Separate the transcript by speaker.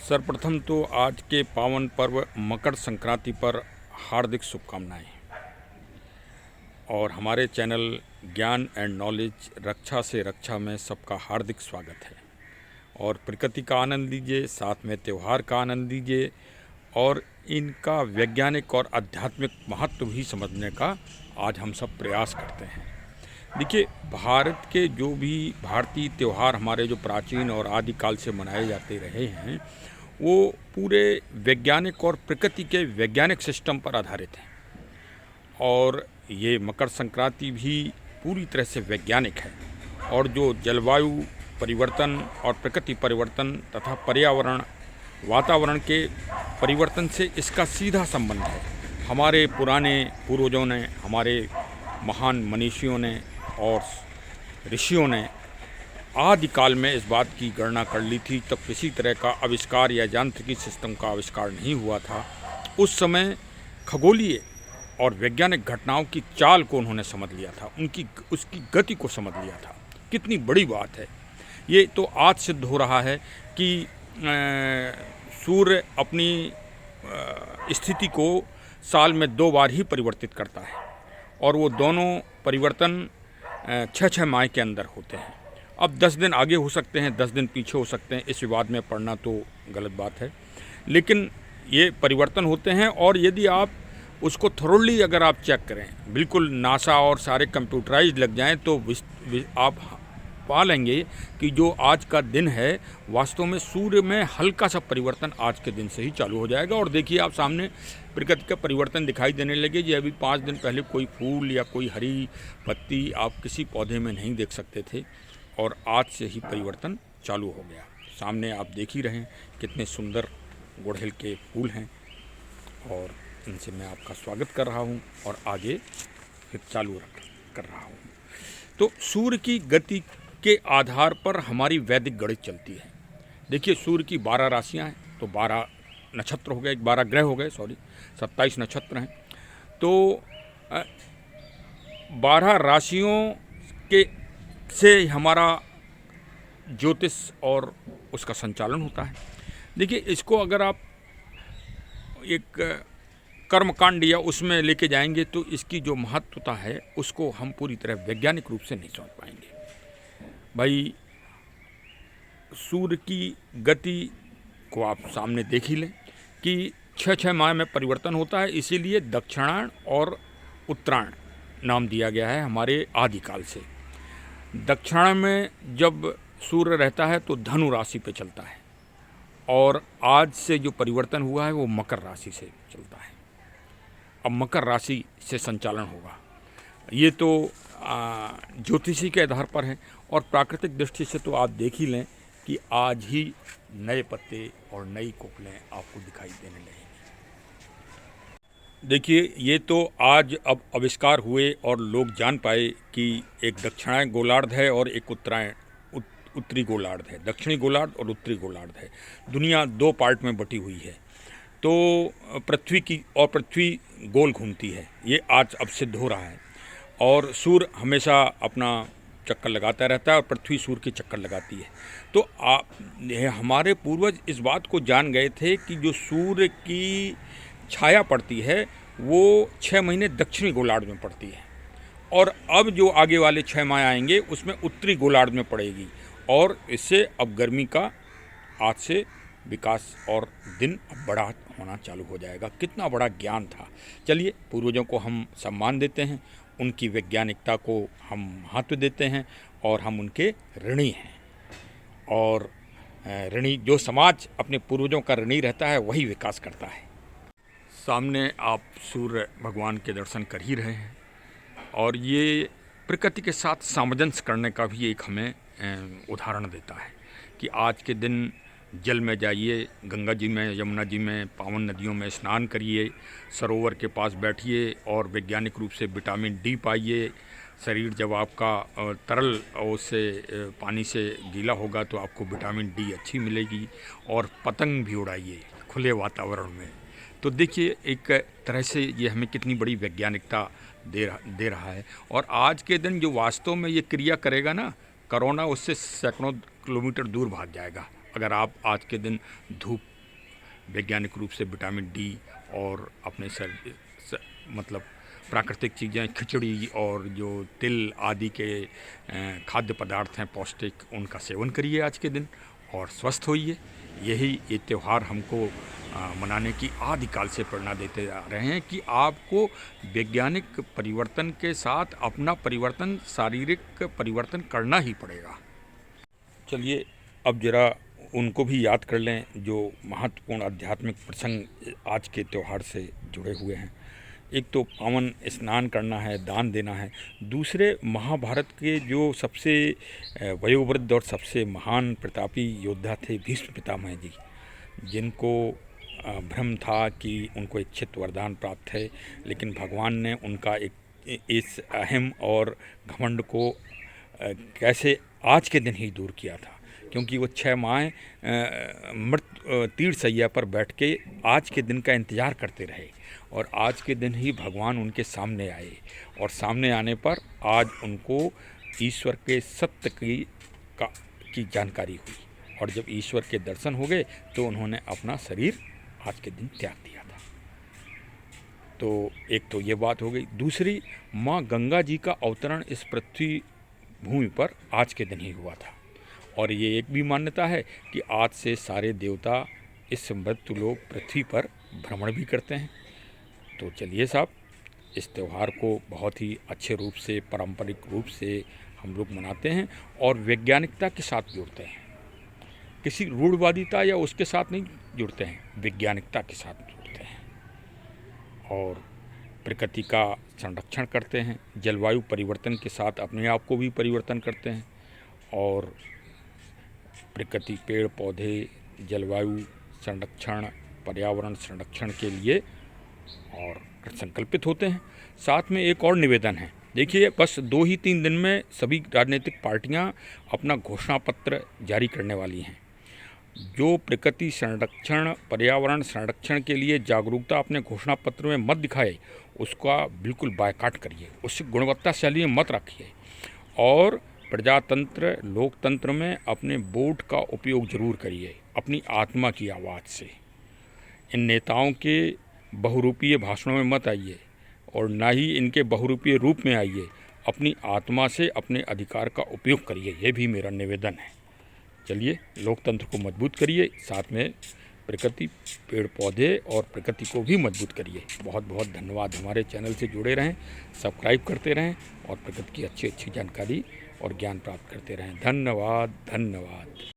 Speaker 1: सर्वप्रथम तो आज के पावन पर्व मकर संक्रांति पर हार्दिक शुभकामनाएं। और हमारे चैनल ज्ञान एंड नॉलेज रक्षा से रक्षा में सबका हार्दिक स्वागत है। और प्रकृति का आनंद लीजिए, साथ में त्यौहार का आनंद लीजिए और इनका वैज्ञानिक और आध्यात्मिक महत्व भी समझने का आज हम सब प्रयास करते हैं। देखिए, भारत के जो भी भारतीय त्यौहार हमारे जो प्राचीन और आदिकाल से मनाए जाते रहे हैं, वो पूरे वैज्ञानिक और प्रकृति के वैज्ञानिक सिस्टम पर आधारित हैं। और ये मकर संक्रांति भी पूरी तरह से वैज्ञानिक है। और जो जलवायु परिवर्तन और प्रकृति परिवर्तन तथा पर्यावरण वातावरण के परिवर्तन से इसका सीधा संबंध है। हमारे पुराने पूर्वजों ने, हमारे महान मनीषियों ने और ऋषियों ने आदिकाल में इस बात की गणना कर ली थी। तब किसी तरह का आविष्कार या यांत्रिकी सिस्टम का आविष्कार नहीं हुआ था। उस समय खगोलीय और वैज्ञानिक घटनाओं की चाल को उन्होंने समझ लिया था, उसकी गति को समझ लिया था। कितनी बड़ी बात है। ये तो आज सिद्ध हो रहा है कि सूर्य अपनी स्थिति को साल में 2 बार ही परिवर्तित करता है और वो दोनों परिवर्तन 6-6 माह के अंदर होते हैं। अब 10 दिन आगे हो सकते हैं, 10 दिन पीछे हो सकते हैं। इस विवाद में पड़ना तो गलत बात है, लेकिन ये परिवर्तन होते हैं। और यदि आप उसको थोरोली अगर आप चेक करें, बिल्कुल नासा और सारे कंप्यूटराइज लग जाएं, तो आप पा लेंगे कि जो आज का दिन है वास्तव में सूर्य में हल्का सा परिवर्तन आज के दिन से ही चालू हो जाएगा। और देखिए, आप सामने प्रकृति का परिवर्तन दिखाई देने लगे। जी, अभी 5 दिन पहले कोई फूल या कोई हरी पत्ती आप किसी पौधे में नहीं देख सकते थे, और आज से ही परिवर्तन चालू हो गया। सामने आप देख ही रहे हैं कितने सुंदर गुड़हल के फूल हैं, और इनसे मैं आपका स्वागत कर रहा हूं और आगे फिर चालू कर रहा हूं। तो सूर्य की गति के आधार पर हमारी वैदिक गणित चलती है। देखिए, सूर्य की 12 राशियां हैं, तो 12 नक्षत्र हो गए, 12 ग्रह हो गए, 27 नक्षत्र हैं। तो 12 राशियों के से हमारा ज्योतिष और उसका संचालन होता है। देखिए, इसको अगर आप एक कर्मकांड या उसमें लेके जाएंगे तो इसकी जो महत्वता है उसको हम पूरी तरह वैज्ञानिक रूप से नहीं समझ पाएंगे। भाई, सूर्य की गति को आप सामने देख ही लें कि 6-6 माह में परिवर्तन होता है। इसीलिए दक्षिणायण और उत्तरायण नाम दिया गया है हमारे आदिकाल से। दक्षिणायण में जब सूर्य रहता है तो धनु राशि पे चलता है, और आज से जो परिवर्तन हुआ है वो मकर राशि से चलता है। अब मकर राशि से संचालन होगा। ये तो ज्योतिषी के आधार पर है, और प्राकृतिक दृष्टि से तो आप देख ही लें कि आज ही नए पत्ते और नई कोपलें आपको दिखाई देने लगेंगी। देखिए, ये तो आज अब आविष्कार हुए और लोग जान पाए कि एक दक्षिणायन गोलार्ध है और एक उत्तरी गोलार्ध है। दक्षिणी गोलार्ध और उत्तरी गोलार्ध है। दुनिया 2 पार्ट में बटी हुई है। तो पृथ्वी गोल घूमती है, ये आज अब सिद्ध हो रहा है। और सूर्य हमेशा अपना चक्कर लगाता रहता है और पृथ्वी सूर्य के चक्कर लगाती है। तो हमारे पूर्वज इस बात को जान गए थे कि जो सूर्य की छाया पड़ती है वो 6 महीने दक्षिणी गोलार्ध में पड़ती है, और अब जो आगे वाले 6 माह आएंगे उसमें उत्तरी गोलार्ध में पड़ेगी। और इससे अब गर्मी का आज से विकास और दिन अब बड़ा होना चालू हो जाएगा। कितना बड़ा ज्ञान था। चलिए, पूर्वजों को हम सम्मान देते हैं, उनकी वैज्ञानिकता को हम महत्व देते हैं, और हम उनके ऋणी हैं। और ऋणी जो समाज अपने पूर्वजों का ऋणी रहता है वही विकास करता है। सामने आप सूर्य भगवान के दर्शन कर ही रहे हैं, और ये प्रकृति के साथ सामंजस्य करने का भी एक हमें उदाहरण देता है कि आज के दिन जल में जाइए, गंगा जी में, यमुना जी में, पावन नदियों में स्नान करिए, सरोवर के पास बैठिए और वैज्ञानिक रूप से विटामिन डी पाइए। शरीर जब आपका तरल उससे पानी से गीला होगा तो आपको विटामिन डी अच्छी मिलेगी। और पतंग भी उड़ाइए खुले वातावरण में। तो देखिए, एक तरह से ये हमें कितनी बड़ी वैज्ञानिकता दे रहा है। और आज के दिन जो वास्तव में ये क्रिया करेगा ना, कोरोना उससे सैकड़ों किलोमीटर दूर भाग जाएगा। अगर आप आज के दिन धूप वैज्ञानिक रूप से विटामिन डी और अपने मतलब प्राकृतिक चीज़ें, खिचड़ी और जो तिल आदि के खाद्य पदार्थ हैं पौष्टिक, उनका सेवन करिए आज के दिन और स्वस्थ होइए। यही ये त्यौहार हमको मनाने की आदिकाल से प्रेरणा देते आ रहे हैं कि आपको वैज्ञानिक परिवर्तन के साथ अपना परिवर्तन, शारीरिक परिवर्तन करना ही पड़ेगा। चलिए अब जरा उनको भी याद कर लें जो महत्वपूर्ण आध्यात्मिक प्रसंग आज के त्यौहार से जुड़े हुए हैं। एक तो पावन स्नान करना है, दान देना है। दूसरे, महाभारत के जो सबसे वयोवृद्ध और सबसे महान प्रतापी योद्धा थे भीष्म पितामह जी, जिनको भ्रम था कि उनको इच्छित वरदान प्राप्त है, लेकिन भगवान ने उनका एक इस अहम और घमंड को कैसे आज के दिन ही दूर किया था, क्योंकि वो 6 माह मृत तीर सैया पर बैठ के आज के दिन का इंतज़ार करते रहे और आज के दिन ही भगवान उनके सामने आए और सामने आने पर आज उनको ईश्वर के सत्य की जानकारी हुई और जब ईश्वर के दर्शन हो गए तो उन्होंने अपना शरीर आज के दिन त्याग दिया था। तो एक तो ये बात हो गई। दूसरी, माँ गंगा जी का अवतरण इस पृथ्वी भूमि पर आज के दिन ही हुआ था और ये एक भी मान्यता है कि आज से सारे देवता इस मृत्यु लोक पृथ्वी पर भ्रमण भी करते हैं। तो चलिए साहब, इस त्यौहार को बहुत ही अच्छे रूप से, पारंपरिक रूप से हम लोग मनाते हैं और वैज्ञानिकता के साथ जुड़ते हैं। किसी रूढ़वादिता या उसके साथ नहीं जुड़ते हैं, वैज्ञानिकता के साथ जुड़ते हैं और प्रकृति का संरक्षण करते हैं। जलवायु परिवर्तन के साथ अपने आप को भी परिवर्तन करते हैं और प्रकृति, पेड़ पौधे, जलवायु संरक्षण, पर्यावरण संरक्षण के लिए और संकल्पित होते हैं। साथ में एक और निवेदन है, देखिए बस 2 ही 3 दिन में सभी राजनीतिक पार्टियां अपना घोषणा पत्र जारी करने वाली हैं। जो प्रकृति संरक्षण, पर्यावरण संरक्षण के लिए जागरूकता अपने घोषणा पत्र में मत दिखाए, उसका बिल्कुल बायकॉट करिए, उससे गुणवत्ता शैली में मत रखिए और प्रजातंत्र, लोकतंत्र में अपने वोट का उपयोग जरूर करिए अपनी आत्मा की आवाज़ से। इन नेताओं के बहुरूपीय भाषणों में मत आइए और ना ही इनके बहुरूपीय रूप में आइए, अपनी आत्मा से अपने अधिकार का उपयोग करिए, ये भी मेरा निवेदन है। चलिए, लोकतंत्र को मजबूत करिए, साथ में प्रकृति, पेड़ पौधे और प्रकृति को भी मजबूत करिए। बहुत बहुत धन्यवाद। हमारे चैनल से जुड़े रहें, सब्सक्राइब करते रहें और प्रकृति की अच्छी अच्छी जानकारी और ज्ञान प्राप्त करते रहें। धन्यवाद, धन्यवाद।